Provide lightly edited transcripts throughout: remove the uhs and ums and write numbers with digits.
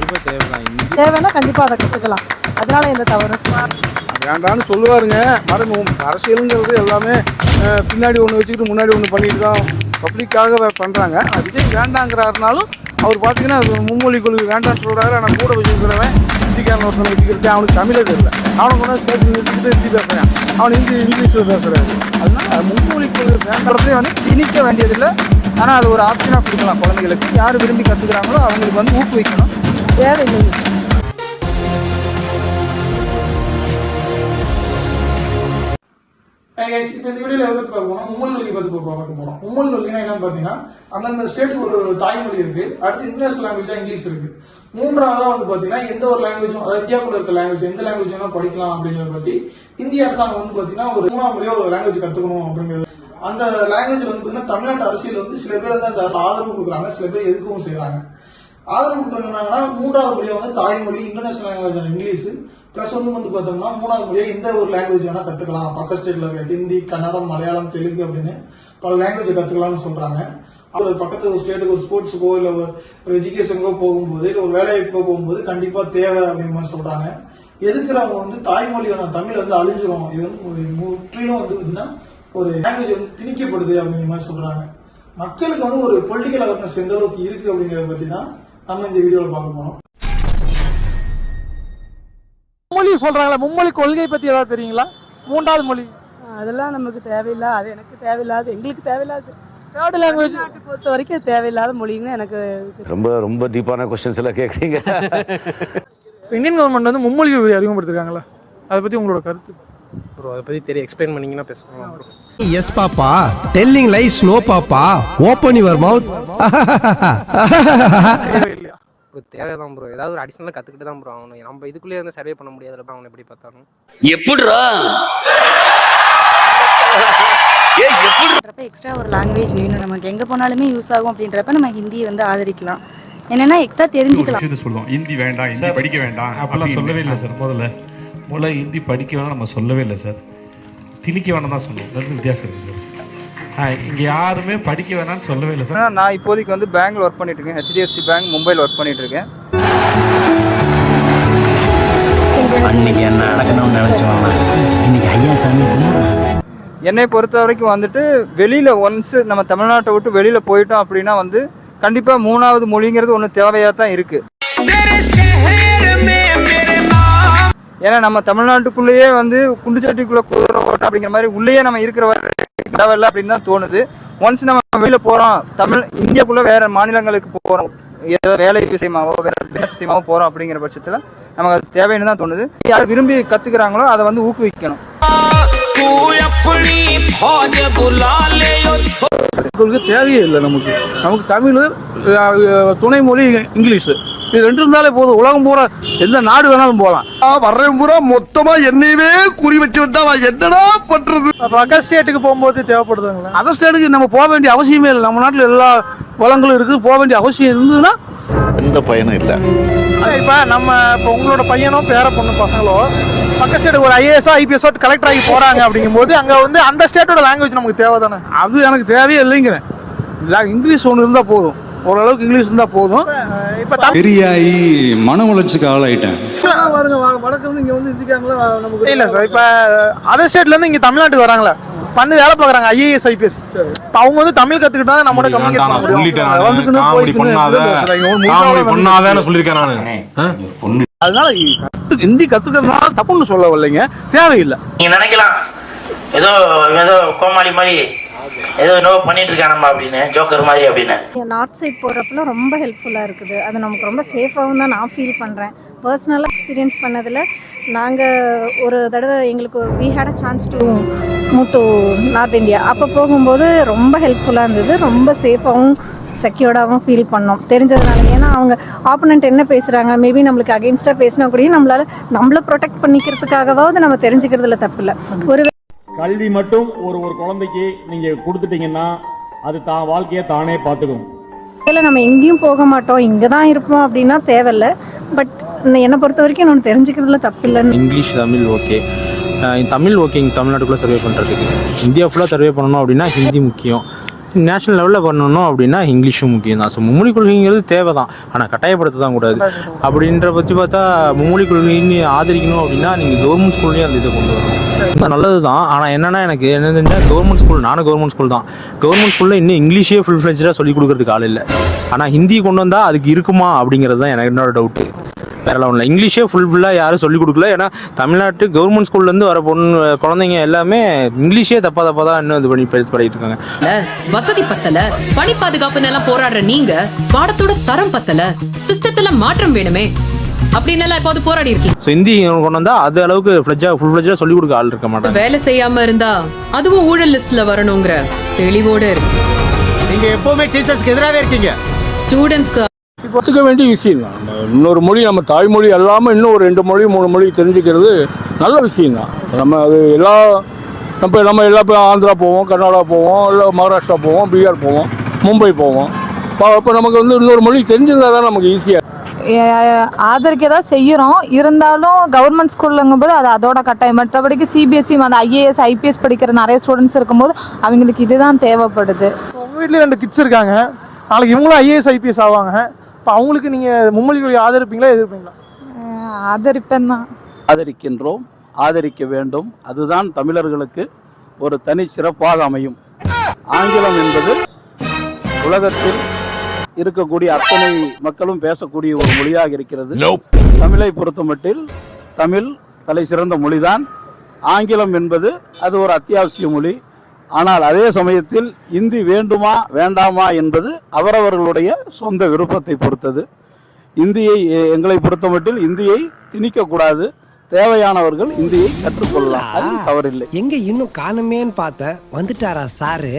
கண்டிப்பாக தேவைதான். தேவைன்னா கண்டிப்பாக அதை கற்றுக்கலாம். அதனால எந்த தவறும் வேண்டான்னு சொல்லுவாருங்க. மரம் அரசியலுங்கிறது எல்லாமே பின்னாடி ஒன்று வச்சுக்கிட்டு முன்னாடி ஒன்று பண்ணிட்டு தான் பப்ளிக்காக பண்ணுறாங்க. விஜய் வேண்டாங்கிறாருனாலும் அவர் பார்த்தீங்கன்னா மும்மொழி கொள்கை வேண்டான்னு சொல்கிறாரு. ஆனால் கூட வச்சுக்கிறவன் ஹிந்திக்காரன் ஒருத்தனை வச்சுக்கிறது அவனுக்கு தமிழே தெரியல. அவனுக்கு ஒன்று ஸ்டேட் நிறுத்திட்டு ஹிந்தி பேசுகிறான், அவன் இங்கிலீஷில் பேசுகிறாரு. அதனால மும்மொழி கொள்கை வேண்டாறதே வந்து திணிக்க வேண்டியதில்லை. ஆனால் அது ஒரு ஆப்ஷனாக கொடுக்கலாம் குழந்தைகளுக்கு. யார் விரும்பி கற்றுக்கிறாங்களோ அவங்களுக்கு வந்து ஊக்குவிக்கணும். தேவையில்லை. இப்போ இந்த வீடியோவில் எதை பற்றி பார்க்க போனால் மும்மொழி கொள்கை பற்றி பார்க்க போகிறோம். மும்மொழி கொள்கைனா என்னன்னு பார்த்தீங்கன்னா அந்தந்த ஸ்டேட்டுக்கு ஒரு தாய்மொழி இருக்கு, அடுத்து இன்டர்நேஷனல் லாங்குவேஜாக இங்கிலீஷ் இருக்கு. மூன்றாவதாக வந்து பார்த்தீங்கன்னா எந்த ஒரு லாங்குவேஜும், அதாவது இந்தியாவுக்குள்ள இருக்க லாங்குவேஜ் எந்த லாங்குவேஜ் வேணா படிக்கலாம் அப்படிங்கிறத பற்றி இந்திய அரசாங்கம் வந்து பார்த்தீங்கன்னா ஒரு 3ஆம் மொழியா ஒரு லாங்குவேஜ் கற்றுக்கணும் அப்படிங்கிறது. அந்த லாங்குவேஜ் வந்து பார்த்தீங்கன்னா தமிழ்நாட்டு அரசியல் வந்து சில பேர் வந்து அந்த ஆதரவு கொடுக்குறாங்க, சில பேர் எதுக்கவும் செய்யறாங்க. ஆதரவு கொடுக்குறாங்கன்னா 3ஆவது மொழியா வந்து தாய்மொழி, இன்டர்நேஷனல் லாங்குவேஜ் இங்கிலீஷ் பிளஸ் வந்து பார்த்தோம்னா 3ஆவது மொழியா எந்த ஒரு லாங்குவேஜ் வேணா கத்துக்கலாம். பக்க ஸ்டேட்ல இருக்க ஹிந்தி, கன்னடம், மலையாளம், தெலுங்கு அப்படின்னு பல லாங்குவேஜ் கத்துக்கலாம்னு சொல்றாங்க. ஒரு பக்கத்து ஒரு ஸ்டேட்டுக்கு ஒரு ஸ்போர்ட்ஸுக்கோ இல்லை ஒரு எஜுகேஷனுக்கோ போகும்போது இல்லை ஒரு வேலைவாய்ப்போ போகும்போது கண்டிப்பா தேவை அப்படிங்கிற மாதிரி சொல்றாங்க. எதுக்குறவங்க வந்து தாய்மொழியான தமிழ் வந்து அழிஞ்சிரும், இது வந்து முற்றிலும் வந்து ஒரு லாங்குவேஜ் வந்து திணிக்கப்படுது அப்படிங்கிற மாதிரி சொல்றாங்க. மக்களுக்கு வந்து ஒரு பொலிட்டிக்கல் அவேர்னஸ் எந்த அளவுக்கு இருக்கு அப்படிங்கறத பத்தி தான் நம்ம இந்த வீடியோல பார்க்க போறோம். மும்மொழி சொல்றாங்களா, மும்மொழி கொள்கை பத்தி ஏதாவது தெரியுங்களா? 3வது மொழி அதெல்லாம் நமக்கு தேவையில்லை. அது எனக்கு தேவையில்லாது, எங்களுக்கு தேவையில்லாது. தேர்ட் லாங்குவேஜ் பொறுத்த வரைக்கும் தேவையில்லாத மொழின்னு எனக்கு ரொம்ப ரொம்ப டீப்பான கொஸ்டின்ஸ் எல்லாம் கேட்குறீங்க. இந்தியன் கவர்மெண்ட் வந்து மும்மொழி கொள்கை அறிமுகப்படுத்திருக்காங்களா, அதை பத்தி உங்களோட கருத்து? ப்ரோ அதை பற்றி தெரிய எக்ஸ்பிளைன் பண்ணிங்கன்னா பேசுவோம். Yes, Papa. Telling lies, no, Papa. Open your mouth. Bro தேவைதான் ப்ரோ, ஏதாவது ஒரு அடிஷனலாக கற்றுக்கிட்டு தான் ப்ரோ ஆகணும். நம்ம இதுக்குள்ளேயே வந்து சர்வே பண்ண முடியாதுல ப்ரோ, அவனை எப்படி பார்த்தாலும். எப்படிரா எக்ஸ்ட்ரா ஒரு லாங்குவேஜ் வேணும், நமக்கு எங்கே போனாலுமே யூஸ் ஆகும் அப்படின்றப்ப நம்ம ஹிந்தியை வந்து ஆதரிக்கலாம். என்னன்னா எக்ஸ்ட்ரா தெரிஞ்சுக்கலாம். சொல்லுவோம் ஹிந்தி வேண்டாம், ஹிந்தி படிக்க வேண்டாம் அப்படிலாம் சொல்லவே இல்லை சார். முதல்ல ஹிந்தி படிக்க வேணாம் நம்ம சொல்லவே இல்லை சார், திணிக்க வேணாம் தான் சொன்னோம். ரெண்டு வித்தியாசம் இருக்குது சார். இங்கே யாருமே படிக்க வேணாம்னு சொல்லவே இல்லை சார். நான் இப்போதைக்கு வந்து பேங்க்ல ஒர்க் பண்ணிட்டு இருக்கேன், HDFC பேங்க் மும்பையில் ஒர்க் பண்ணிட்டு இருக்கேன். அன்னைக்கு என்ன நடக்கணும்னு நினைச்சோம், இன்னைக்கு ஐயா சாமி கும்பிடுறோம். என்னை பொறுத்த வரைக்கும் வந்துட்டு வெளியில ஒன்ஸ் நம்ம தமிழ்நாட்டை விட்டு வெளியில போயிட்டோம் அப்படின்னா வந்து கண்டிப்பா 3வது மொழிங்கிறது ஒன்று தேவையா தான் இருக்கு. ஏன்னா நம்ம தமிழ்நாட்டுக்குள்ளேயே வந்து குண்டுச்சட்டிக்குள்ள குதிரை ஓட்டம் அப்படிங்கிற மாதிரி உள்ளேயே நம்ம இருக்கிற தேவையில்லை அப்படின்னு தான் தோணுது. ஒன்ஸ் நம்ம வெளியில போறோம், இந்தியாக்குள்ள வேற மாநிலங்களுக்கு போறோம், ஏதோ வேலை விஷயமாவோ வேற பிசினஸ் விஷயமாவோ போறோம் அப்படிங்கிற பட்சத்துல நமக்கு அது தேவைன்னு தான் தோணுது. யார் விரும்பி கத்துக்கிறாங்களோ அதை வந்து ஊக்குவிக்கணும். தேவையே இல்லை நமக்கு தமிழ், துணை மொழி இங்கிலீஷ், இது 2 இருந்தாலே போதும். உலகம் பூரா எந்த நாடு வேணாலும் போகலாம். வர்றேன் பூரா மொத்தமா என்னையவே குறி வச்சு வந்தா என்னடா பண்றது? அதர் ஸ்டேட்டுக்கு போகும்போது தேவைப்படுதுங்களா? அதர் ஸ்டேட்டுக்கு நம்ம போக வேண்டிய அவசியமே இல்லை. நம்ம நாட்டில் எல்லா வளங்களும் இருக்குது, போக வேண்டிய அவசியம் இருந்ததுன்னா எந்த பயனும் இல்லை. இப்போ உங்களோட பையனோ பேர பொண்ணு பசங்களோ பக்க ஸ்டேட் ஒரு IAS IPS கலெக்டர் ஆகி போறாங்க அப்படிங்கும்போது அங்க வந்து அந்த ஸ்டேட்டோட லாங்குவேஜ் நமக்கு தேவை தானே? அது எனக்கு தேவையே இல்லைங்கிறேன். இங்கிலீஷ் ஒன்று இருந்தா போதும், ஓரளவுக்கு இங்கிலீஷ் இருந்தா போதும். இப்ப பெரியாயி மன வளர்ச்சிக்கு ஆளாயிட்டேன். வடக்கு வந்து இங்க வந்து இந்திக்காங்களா நமக்கு இல்ல சார். இப்ப அதர் ஸ்டேட்ல இருந்து இங்க தமிழ்நாட்டுக்கு வராங்களா, வந்து வேலை பாக்குறாங்க IAS IPS. அவங்க வந்து தமிழ் கத்துக்கிட்டா நம்மளோட கம்யூனிகேட் பண்ண முடியும். அதனால ஹிந்தி கத்துக்கிறதுனால தப்புன்னு சொல்ல வரலைங்க, தேவையில்லை. நீங்க நினைக்கலாம் ஏதோ ஏதோ கோமாளி மாதிரி ஏதோ என்னவோ பண்ணிட்டு இருக்கானம்மா அப்படின்னு, ஜோக்கர் மாதிரி அப்படின்னு. நார்த் சைட் போகிறப்பெல்லாம் ரொம்ப ஹெல்ப்ஃபுல்லாக இருக்குது. அது நமக்கு ரொம்ப சேஃபாகவும் தான் நான் ஃபீல் பண்ணுறேன். பர்சனலாக எக்ஸ்பீரியன்ஸ் பண்ணதில் நாங்கள் ஒரு தடவை எங்களுக்கு we had a chance to move to North India. அப்போ போகும்போது ரொம்ப ஹெல்ப்ஃபுல்லாக இருந்தது, ரொம்ப சேஃபாகவும் செக்யூர்டாகவும் ஃபீல் பண்ணோம் தெரிஞ்சதுனால. ஏன்னா அவங்க ஆப்போனண்ட் என்ன பேசுகிறாங்க, மேபி நம்மளுக்கு அகெயின்ஸ்டாக பேசினா கூட நம்மளை ப்ரொடெக்ட் பண்ணிக்கிறதுக்காகவாவது நம்ம தெரிஞ்சுக்கிறதுல தப்பு இல்லை. ஒரு கல்வி மட்டும் ஒரு குழந்தைக்கு நீங்க கொடுத்துட்டீங்கன்னா அது தான் வாழ்க்கையை தானே பார்த்துக்கும். நம்ம எங்கேயும் போக மாட்டோம், இங்கே தான் இருப்போம் அப்படின்னா தேவையில்லை. பட் என்னை பொறுத்த வரைக்கும் இன்னொன்று தெரிஞ்சுக்கிறதுல தப்பு இல்லை. English Tamil okay, Tamil okay. இங்கே தமிழ்நாட்டுக்குள்ளே சர்வே பண்ணுறதுக்கு, இந்தியா ஃபுல்லாக சர்வே பண்ணணும் அப்படின்னா ஹிந்தி முக்கியம். நேஷனல் லெவலில் பண்ணணும் அப்படின்னா இங்கிலீஷும் முக்கியம் தான். ஸோ மும்மொழி கொள்கைங்கிறது தேவை தான், ஆனால் கட்டாயப்படுத்த தான் கூடாது. அப்படின்ற பற்றி பார்த்தா மும்மொழி கொள்கைன்னு ஆதரிக்கணும் அப்படின்னா நீங்கள் கவர்மெண்ட் ஸ்கூல்லேயும் அந்த இதை கொண்டு வரணும். நல்லது தான், ஆனால் என்னென்னா எனக்கு என்னதுன்னா கவர்மெண்ட் ஸ்கூல், நானும் கவர்மெண்ட் ஸ்கூல் தான். கவர்மெண்ட் ஸ்கூலில் இன்னும் இங்கிலீஷே ஃபுல் ஃப்ளெஜ்டாக சொல்லிக் கொடுக்குறதுக்கு ஆள் இல்லை. ஆனால் ஹிந்தி கொண்டு வந்தால் அதுக்கு இருக்குமா அப்படிங்கிறது தான் எனக்கு என்னோட டவுட்டு. வேறலாம் ஒன்றும் இல்லை. இங்கிலீஷே ஃபுல்லாக யாரும் சொல்லிக் கொடுக்கல. ஏன்னா தமிழ்நாட்டு கவர்மெண்ட் ஸ்கூல்லேருந்து வர குழந்தைங்க எல்லாமே இங்கிலீஷே தப்பா தான் இன்னும் இது பண்ணி பண்ணிட்டு இருக்காங்க. வசதி பத்தல, பணி பாதுகாப்பு எல்லாம் போராடுற நீங்க பாடத்தோட தரம் பத்தல, சிஸ்டத்துல மாற்றம் வேணுமே அப்படின்னு எல்லாம் இப்போது போராடி இருக்கீங்க. ஸோ ஹிந்தி கொண்டு வந்தா அது அளவுக்கு ஃபுல் ஃப்ளெஜ்டாக சொல்லிக் கொடுக்க ஆள் இருக்க மாட்டாங்க. வேலை செய்யாம இருந்தா அதுவும் ஊழல் லிஸ்ட்ல வரணுங்கிற தெளிவோட இருக்கு. நீங்க எப்பவுமே டீச்சர்ஸ்க்கு எதிராகவே இருக்கீங்க. ஸ்டூடெண்ட்ஸ்க்கு ஒத்துக்க வேண்டிய விஷயம் தான். இன்னொரு மொழி நம்ம தாய்மொழி அல்லாமல் இன்னும் ஒரு 2 மொழி 3 மொழி தெரிஞ்சுக்கிறது நல்ல விஷயம்தான். நம்ம அது நம்ம எல்லா ஆந்திரா போவோம், கர்நாடகா போவோம், இல்லை மகாராஷ்டிரா போவோம், பீகார் போவோம், மும்பை போவோம். அப்போ நமக்கு இன்னொரு மொழி தெரிஞ்சிருந்தா தான் நமக்கு ஈஸியாக. ஆதரிக்க தான் செய்கிறோம். இருந்தாலும் கவர்மெண்ட் ஸ்கூலுங்கும் போது அது அதோட கட்டாயம். மற்றபடிக்கு சிபிஎஸ்சி அந்த ஐஏஎஸ் ஐபிஎஸ் படிக்கிற நிறைய ஸ்டூடெண்ட்ஸ் இருக்கும்போது அவங்களுக்கு இதுதான் தேவைப்படுது. உங்கள் வீட்டில் 2 கிட்ஸ் இருக்காங்க, நாளைக்கு இவங்களும் ஐஏஎஸ் ஐபிஎஸ் ஆவாங்க. இப்போ அவங்களுக்கு நீங்கள் மும்மொழி கொள்கை ஆதரிப்பீங்களா எதிர்ப்பீங்களா? ஆதரிப்பேன் தான். ஆதரிக்கின்றோம், ஆதரிக்க வேண்டும். அதுதான் தமிழர்களுக்கு ஒரு தனி சிறப்பாக அமையும். ஆங்கிலம் என்பது உலகத்தில் இருக்கக்கூடிய அத்தனை மக்களும் பேசக்கூடிய ஒரு மொழியாக இருக்கிறது. தமிழை பொறுத்தமட்டில் தமிழ் தலை சிறந்த மொழிதான். ஆங்கிலம் என்பது அது ஒரு அத்தியாவசிய மொழி. ஆனால் அதே சமயத்தில் இந்தி வேண்டுமா வேண்டாமா என்பது அவரவர்களுடைய சொந்த விருப்பத்தை பொறுத்தது. இந்தியை எங்களை பொறுத்தமட்டில் இந்தியை திணிக்கக்கூடாது. தேவையானவர்கள் இந்தியை கற்றுக்கொள்ளலாம், அதில் தவறில்லை. எங்க இன்னும் காணுமேன்னு பார்த்த வந்துட்டாரா சாரு?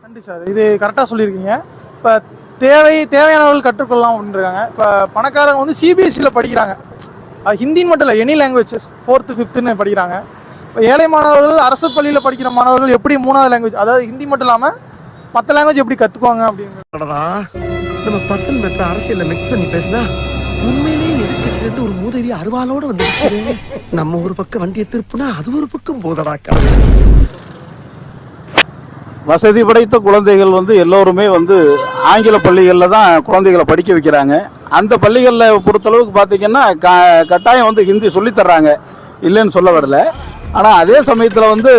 நன்றி சார், இது கரெக்டாக சொல்லியிருக்கீங்க. இப்போ தேவையானவர்கள் கற்றுக்கொள்ளலாம் அப்படின்றாங்க. இப்போ பணக்காரங்க சிபிஎஸ்சியில் படிக்கிறாங்க, அது ஹிந்தின்னு மட்டும் இல்லை, எனி லாங்குவேஜஸ் 4th 5th படிக்கிறாங்க. இப்போ ஏழை மாணவர்கள் அரசு பள்ளியில் படிக்கிற மாணவர்கள் எப்படி 3வது லாங்குவேஜ், அதாவது ஹிந்தி மட்டும் இல்லாமல் மற்ற லாங்குவேஜ் எப்படி கற்றுக்குவாங்க அப்படிங்கிறது. நம்ம பர்சன் பெற்ற அரசியலில் மிக்ஸ் பண்ணி பேசினா உண்மையிலேயே எதுக்கு ஒரு மூதவி அருவாலோட வந்து நம்ம ஒரு பக்கம் வண்டியை திருப்புனா அது ஒரு பக்கம் போதடாக்கா. வசதி படைத்த குழந்தைகள் எல்லோருமே ஆங்கில பள்ளிகளில் தான் குழந்தைகளை படிக்க வைக்கிறாங்க. அந்த பள்ளிகளில் பொறுத்தளவுக்கு பார்த்தீங்கன்னா கட்டாயம் ஹிந்தி சொல்லித்தர்றாங்க, இல்லைன்னு சொல்ல வரல. ஆனால் அதே சமயத்தில்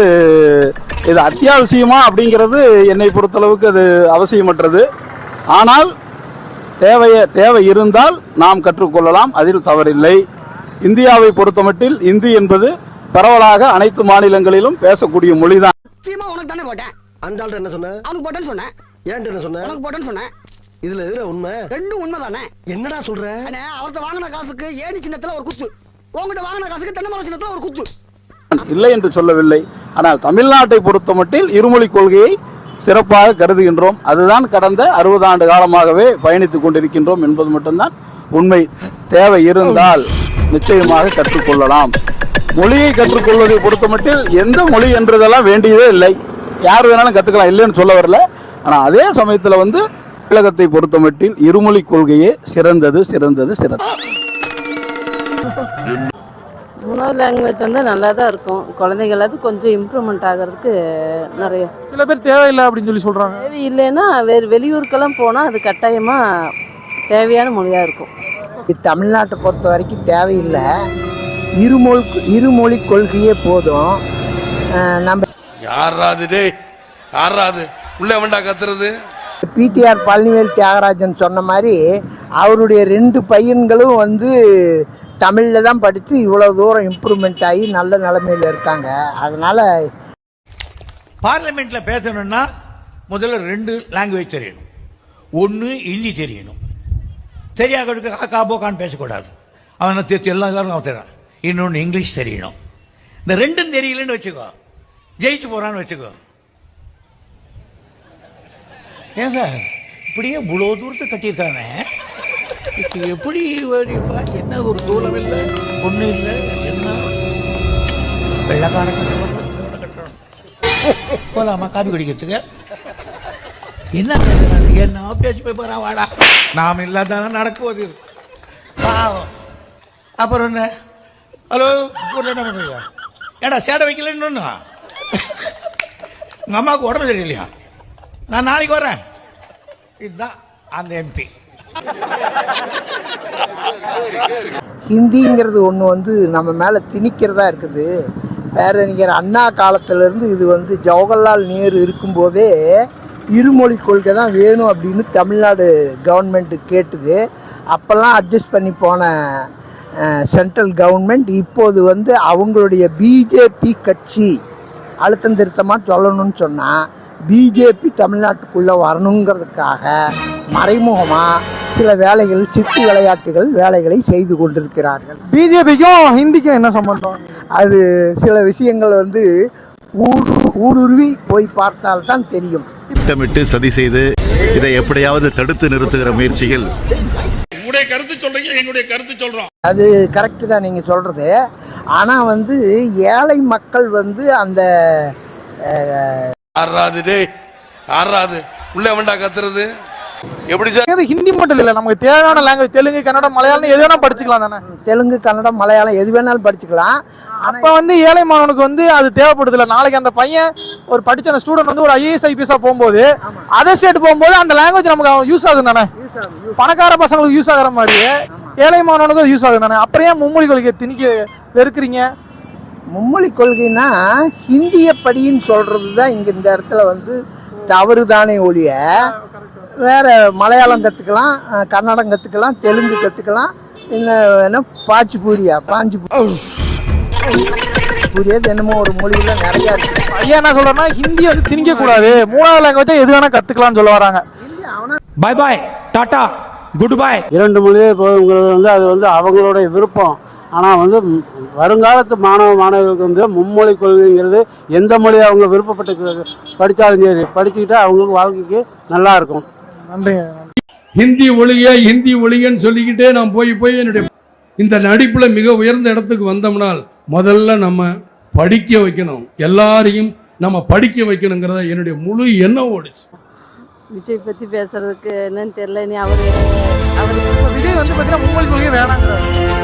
இது அத்தியாவசியமா அப்படிங்கிறது என்னை பொறுத்தளவுக்கு அது அவசியமற்றது. ஆனால் தேவை இருந்தால் நாம் கற்றுக்கொள்ளலாம், அதில் தவறில்லை. இந்தியாவை பொறுத்தமட்டில் இந்தி என்பது பரவலாக அனைத்து மாநிலங்களிலும் பேசக்கூடிய மொழிதான். உனக்கு தானே போட்டேன், அந்த ஆள் என்ன சொன்ன? அவனுக்கு போட்டேன்னு சொன்னேன். ஏன்ட்டு என்ன சொன்ன? உனக்கு போட்டேன்னு சொன்னேன். இதுல எதுல உண்மை? ரெண்டும் உண்மை தானே. என்னடா சொல்ற? அவர்கிட்ட வாங்கின காசுக்கு ஏணி சின்னத்துல ஒரு குத்து, உங்ககிட்ட வாங்கின காசுக்கு தென்னை மரம் சின்னத்துல ஒரு குத்து. இல்லை என்று சொல்லவில்லை. ஆனால் தமிழ்நாட்டை பொறுத்தமட்டில் இருமொழி கொள்கையை சிறப்பாக கருதுகின்றோம். அதுதான் கடந்த 60 ஆண்டு காலமாகவே பயணித்துக் கொண்டிருக்கின்றோம் என்பது மட்டும்தான் உண்மை. தேவை இருந்தால் நிச்சயமாக கற்றுக்கொள்ளலாம். மொழியை கற்றுக்கொள்வதை பொறுத்தமட்டில் எந்த மொழி என்றதெல்லாம் வேண்டியதே இல்லை, யார் வேணாலும் கற்றுக்கலாம், இல்லைன்னு சொல்ல வரல. ஆனால் அதே சமயத்தில் தமிழகத்தை பொறுத்தமட்டில் இருமொழி கொள்கையே சிறந்தது சிறந்தது சிறந்தது. 3வது லாங்குவேஜ் நல்லா தான் இருக்கும். குழந்தைங்களாவது கொஞ்சம் இம்ப்ரூவ்மெண்ட் ஆகிறதுக்கு நிறைய. சில பேர் தேவையில்லை அப்படின்னு சொல்கிறாங்க. தேவை இல்லைன்னா வேறு வெளியூருக்கெல்லாம் போனால் அது கட்டாயமாக தேவையான மொழியாக இருக்கும். தமிழ்நாட்டை பொறுத்த வரைக்கும் தேவையில்லை, இருமொழி கொள்கையே போதும். நம்ம யாராது உள்ள வேண்டா கத்துறது. பிடிஆர் பழனிவேல் தியாகராஜன் சொன்ன மாதிரி அவருடைய 2 பையன்களும் தமிழில் தான் படித்து இவ்வளோ தூரம் இம்ப்ரூவ்மெண்ட் ஆகி நல்ல நிலைமையில் இருக்காங்க. அதனால் பார்லிமெண்ட்டில் பேசணும்னா முதல்ல 2 லாங்குவேஜ் தெரியணும். ஒன்று ஹிந்தி தெரியணும். தெரியாதவனுக்கு காக்கா போக்கான்னு பேசக்கூடாது, அவனை தேர்த்து எல்லாரும் அவன் தெரியும். இன்னொன்று இங்கிலீஷ் தெரியணும். இந்த 2ம் தெரியலன்னு வச்சுக்கோ, ஜெயிச்சு போகிறான்னு வச்சுக்கோ. ஏன் சார் இப்படியே இவ்வளோ தூரத்தை கட்டியிருக்காங்க, எப்படி என்ன ஒரு தூரம் இல்லை, ஒன்றும் இல்லை, என்ன வெள்ளக்கார கட்டணும் போலாமா காபி குடிக்கிறதுக்கு? என்ன பேச்சு போய் போறா வாடா, நாம் இல்லாதானே நடக்குவது பாவம். அப்புறம் என்ன, ஹலோ என்ன பண்ணுறீங்க? ஏடா சேடை வைக்கல இன்னொன்று, உங்கள் அம்மாவுக்கு உடம்பு தெரியலையா? நான் நாளைக்கு வரேன். இதுதான் அந்த எம்பி. ஹிந்திங்கிறது ஒன்று வந்து நம்ம மேலே திணிக்கிறதா இருக்குது. பேரறிஞர் அண்ணா காலத்திலேருந்து இது வந்து ஜவஹர்லால் நேரு இருக்கும்போதே இருமொழி கொள்கை தான் வேணும் அப்படின்னு தமிழ்நாடு கவர்மெண்ட்டு கேட்டுது. அப்போல்லாம் அட்ஜஸ்ட் பண்ணி போன சென்ட்ரல் கவர்மெண்ட் இப்போது வந்து அவங்களுடைய பிஜேபி கட்சி அழுத்தம் திருத்தமாக சொல்லணும்னு சொன்னால் பிஜேபி தமிழ்நாட்டுக்குள்ளே வரணுங்கிறதுக்காக மறைமுகமாக சில வேலைகள், சித்து விளையாட்டுகள் வேலைகளை செய்து கொண்டிருக்கிறார்கள். பிஜேபிக்கும் ஹிந்திக்கும் என்ன சம்பந்தம்? அது சில விஷயங்கள் வந்து ஊடுருவி போய் பார்த்தால்தான் தெரியும். திட்டமிட்டு சதி செய்து இதை எப்படியாவது தடுத்து நிறுத்துகிற முயற்சிகள். உங்களுடைய கருத்து சொல்றீங்க, எங்களுடைய கருத்து சொல்றோம். அது கரெக்டு தான் நீங்கள் சொல்கிறது. ஆனால் வந்து ஏழை மக்கள் வந்து அந்த உள்ள வேண்டா கத்துறது எப்படி சார்? ஹிந்தி மட்டும் இல்லை, நமக்கு தேவையான லாங்குவேஜ் தெலுங்கு, கன்னடம், மலையாளம் எது வேணாலும் படிச்சுக்கலாம் தானே? தெலுங்கு, கன்னடம், மலையாளம் எது வேணாலும் படிச்சுக்கலாம். அப்போ வந்து ஏழை மாணவனுக்கு வந்து அது தேவைப்படுது இல்லை. நாளைக்கு அந்த பையன் ஒரு படிச்ச அந்த ஸ்டூடெண்ட் வந்து ஒரு ஐஏஎஸ் ஐபிஎஸ்ஸாக போகும்போது அதர் ஸ்டேட் போகும்போது அந்த லாங்குவேஜ் நமக்கு யூஸ் ஆகும் தானே? பணக்கார பசங்களுக்கு யூஸ் ஆகிற மாதிரியே ஏழை மாணவனுக்கு யூஸ் ஆகும் தானே? அப்புறம் ஏன் மும்மொழி கொள்கை திணிக்க வெறுக்கிறீங்க? மும்மொழி கொள்கைன்னா ஹிந்தியை படின்னு சொல்கிறது தான் இங்கே இந்த இடத்துல வந்து தவறு தானே ஒழிய, வேறு மலையாளம் கற்றுக்கலாம், கன்னடம் கற்றுக்கலாம், தெலுங்கு கற்றுக்கலாம், என்ன பாஞ்சிபூரியா என்னமோ ஒரு மொழியில் நிறையா இருக்குது. ஐயா என்ன சொல்கிறேன்னா ஹிந்தி வந்து திணிக்கக்கூடாது, மூணாவது லாங்குவேஜை எது வேணால் கற்றுக்கலாம்னு சொல்ல வராங்க. பாய் பாய், டாடா, குட் பை. 2 மொழியே போகுங்கிறது வந்து அது வந்து அவங்களுடைய விருப்பம். ஆனால் வந்து வருங்காலத்து மாணவர்களுக்கு வந்து மும்மொழி கொள்கைங்கிறது எந்த மொழியை அவங்க விருப்பப்பட்டு படித்தாலும் சரி, படிச்சுக்கிட்டா அவங்களுக்கு வாழ்க்கைக்கு நல்லா இருக்கும். நன்றிங்க. ஹிந்தி ஒழிகன்னு சொல்லிக்கிட்டே நான் போய் என்னுடைய இந்த நடிப்புல மிக உயர்ந்த இடத்துக்கு வந்தோம்னால் முதல்ல நம்ம படிக்க வைக்கணும், எல்லாரையும் நம்ம படிக்க வைக்கணுங்கிறத என்னுடைய முழு எண்ணம் ஓடிச்சு. விஜய் பற்றி பேசுறதுக்கு என்னன்னு தெரியல. நீ அவர் விஜய் வந்து பார்த்தீங்கன்னா மும்மொழி கொள்கையை வேணாங்கிறாரு.